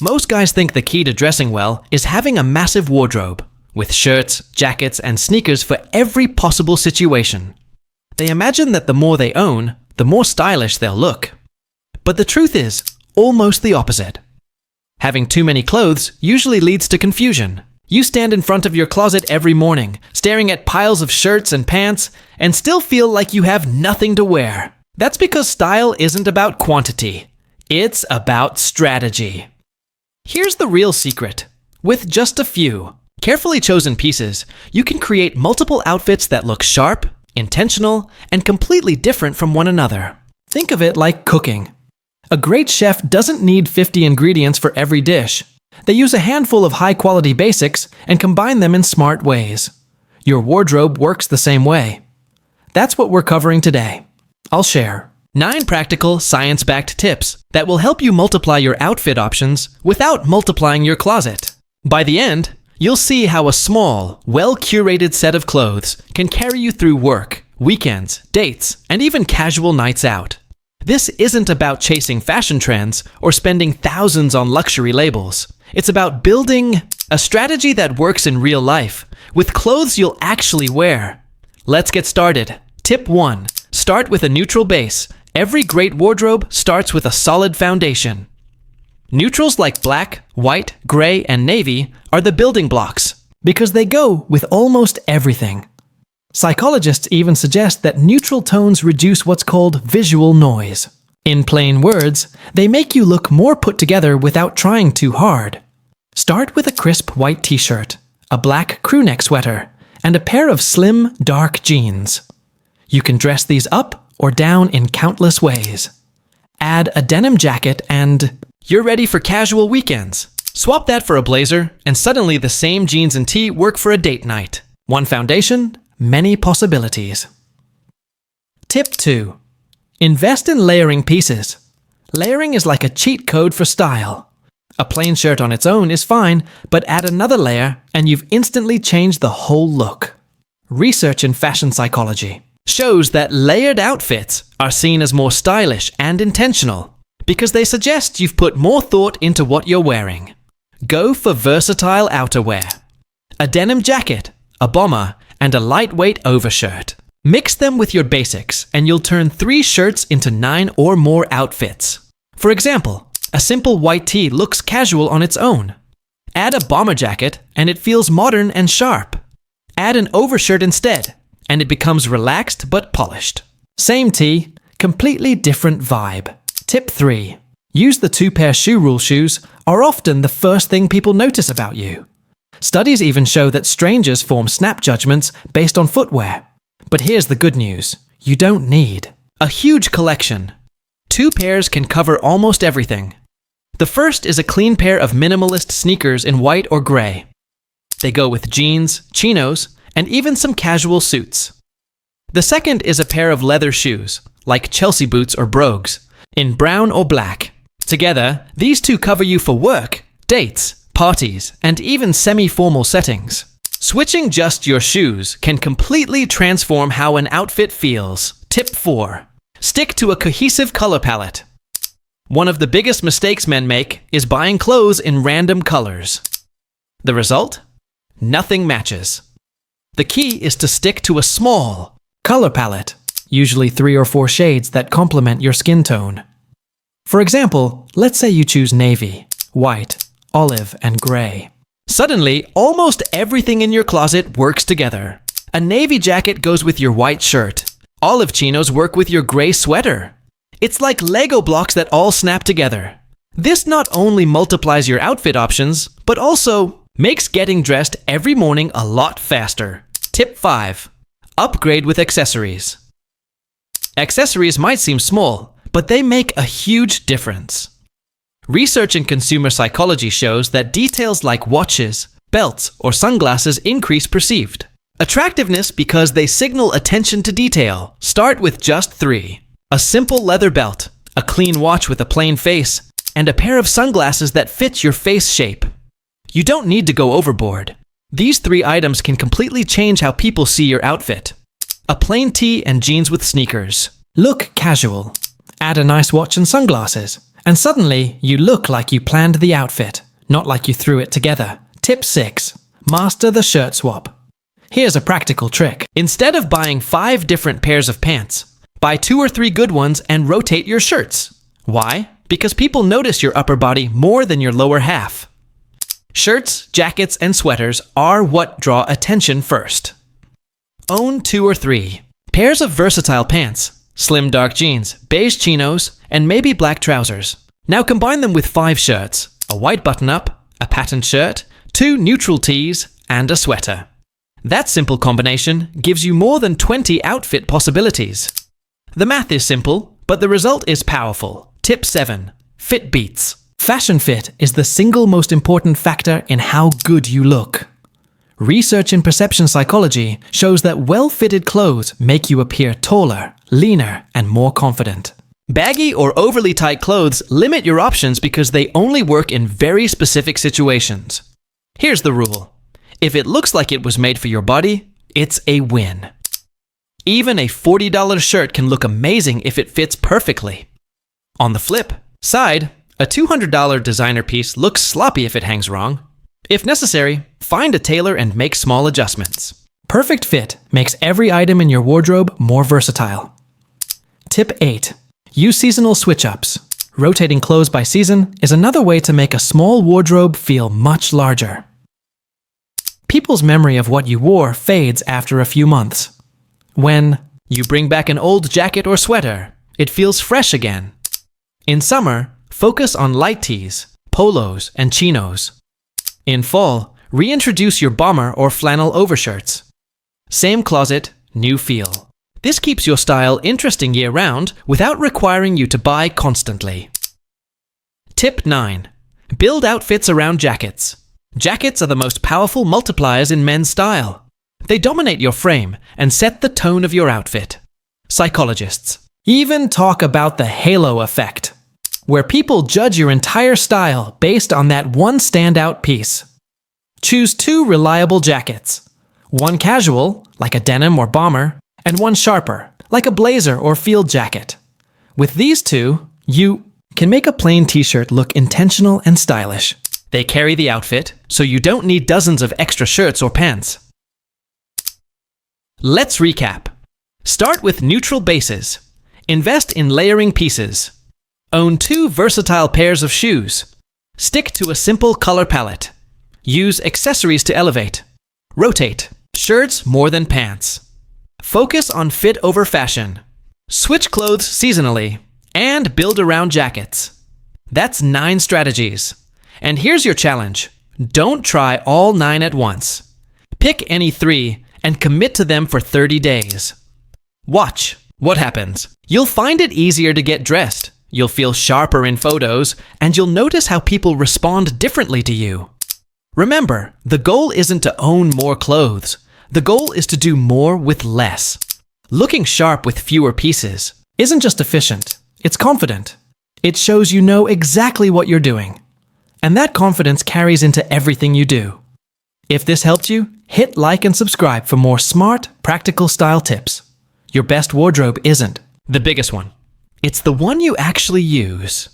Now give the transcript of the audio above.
Most guys think the key to dressing well is having a massive wardrobe, with shirts, jackets, and sneakers for every possible situation. They imagine that the more they own, the more stylish they'll look. But the truth is almost the opposite. Having too many clothes usually leads to confusion. You stand in front of your closet every morning, staring at piles of shirts and pants, and still feel like you have nothing to wear. That's because style isn't about quantity. It's about strategy. Here's the real secret. With just a few carefully chosen pieces, you can create multiple outfits that look sharp, intentional, and completely different from one another. Think of it like cooking. A great chef doesn't need 50 ingredients for every dish. They use a handful of high-quality basics and combine them in smart ways. Your wardrobe works the same way. That's what we're covering today. I'll share 9 practical, science-backed tips that will help you multiply your outfit options without multiplying your closet. By the end, you'll see how a small, well-curated set of clothes can carry you through work, weekends, dates, and even casual nights out. This isn't about chasing fashion trends or spending thousands on luxury labels. It's about building a strategy that works in real life, with clothes you'll actually wear. Let's get started. Tip 1. Start with a neutral base. Every great wardrobe starts with a solid foundation. Neutrals like black, white, gray, and navy are the building blocks, because they go with almost everything. Psychologists even suggest that neutral tones reduce what's called visual noise. In plain words, they make you look more put together without trying too hard. Start with a crisp white t-shirt, a black crewneck sweater, and a pair of slim, dark jeans. You can dress these up or down in countless ways. Add a denim jacket and you're ready for casual weekends. Swap that for a blazer, and suddenly the same jeans and tee work for a date night. One foundation, many possibilities. Tip 2. Invest in layering pieces. Layering is like a cheat code for style. A plain shirt on its own is fine, but add another layer and you've instantly changed the whole look. Research in fashion psychology shows that layered outfits are seen as more stylish and intentional because they suggest you've put more thought into what you're wearing. Go for versatile outerwear. A denim jacket, a bomber, and a lightweight overshirt. Mix them with your basics and you'll turn 3 shirts into 9 or more outfits. For example, a simple white tee looks casual on its own. Add a bomber jacket and it feels modern and sharp. Add an overshirt instead and it becomes relaxed but polished. Same tee, completely different vibe. Tip 3. Use the 2-pair shoe rule. Shoes are often the first thing people notice about you. Studies even show that strangers form snap judgments based on footwear. But here's the good news. You don't need a huge collection. 2 pairs can cover almost everything. The first is a clean pair of minimalist sneakers in white or gray. They go with jeans, chinos, and even some casual suits. The second is a pair of leather shoes, like Chelsea boots or brogues, in brown or black. Together, these 2 cover you for work, dates, parties, and even semi-formal settings. Switching just your shoes can completely transform how an outfit feels. Tip 4. Stick to a cohesive color palette. One of the biggest mistakes men make is buying clothes in random colors. The result? Nothing matches. The key is to stick to a small color palette, usually 3 or 4 shades that complement your skin tone. For example, let's say you choose navy, white, olive, and gray. Suddenly, almost everything in your closet works together. A navy jacket goes with your white shirt. Olive chinos work with your gray sweater. It's like Lego blocks that all snap together. This not only multiplies your outfit options, but also makes getting dressed every morning a lot faster. Tip 5. Upgrade with accessories. Accessories might seem small, but they make a huge difference. Research in consumer psychology shows that details like watches, belts, or sunglasses increase perceived attractiveness because they signal attention to detail. Start with just 3. A simple leather belt, a clean watch with a plain face, and a pair of sunglasses that fit your face shape. You don't need to go overboard. These 3 items can completely change how people see your outfit. A plain tee and jeans with sneakers. Look casual. Add a nice watch and sunglasses, And suddenly, you look like you planned the outfit, not like you threw it together. Tip 6. Master the shirt swap. Here's a practical trick. Instead of buying 5 different pairs of pants, buy 2 or 3 good ones and rotate your shirts. Why? Because people notice your upper body more than your lower half. Shirts, jackets, and sweaters are what draw attention first. Own 2 or 3 pairs of versatile pants, slim dark jeans, beige chinos, and maybe black trousers. Now combine them with 5 shirts, a white button-up, a patterned shirt, 2 neutral tees, and a sweater. That simple combination gives you more than 20 outfit possibilities. The math is simple, but the result is powerful. Tip 7. Fit beats. Fashion fit is the single most important factor in how good you look. Research in perception psychology shows that well-fitted clothes make you appear taller, leaner, and more confident. Baggy or overly tight clothes limit your options because they only work in very specific situations. Here's the rule. If it looks like it was made for your body, it's a win. Even a $40 shirt can look amazing if it fits perfectly. On the flip side, a $200 designer piece looks sloppy if it hangs wrong. If necessary, find a tailor and make small adjustments. Perfect fit makes every item in your wardrobe more versatile. Tip 8. Use seasonal switch-ups. Rotating clothes by season is another way to make a small wardrobe feel much larger. People's memory of what you wore fades after a few months. When you bring back an old jacket or sweater, it feels fresh again. In summer, focus on light tees, polos, and chinos. In fall, reintroduce your bomber or flannel overshirts. Same closet, new feel. This keeps your style interesting year-round without requiring you to buy constantly. Tip 9. Build outfits around jackets. Jackets are the most powerful multipliers in men's style. They dominate your frame and set the tone of your outfit. Psychologists even talk about the halo effect, where people judge your entire style based on that one standout piece. Choose 2 reliable jackets. One casual, like a denim or bomber, and one sharper, like a blazer or field jacket. With these 2, you can make a plain t-shirt look intentional and stylish. They carry the outfit, so you don't need dozens of extra shirts or pants. Let's recap. Start with neutral bases. Invest in layering pieces. Own 2 versatile pairs of shoes. Stick to a simple color palette. Use accessories to elevate. Rotate. Shirts more than pants. Focus on fit over fashion. Switch clothes seasonally. And build around jackets. That's 9 strategies. And here's your challenge. Don't try all 9 at once. Pick any 3 and commit to them for 30 days. Watch what happens. You'll find it easier to get dressed. You'll feel sharper in photos, and you'll notice how people respond differently to you. Remember, the goal isn't to own more clothes. The goal is to do more with less. Looking sharp with fewer pieces isn't just efficient, it's confident. It shows you know exactly what you're doing. And that confidence carries into everything you do. If this helped you, hit like and subscribe for more smart, practical style tips. Your best wardrobe isn't the biggest one. It's the one you actually use.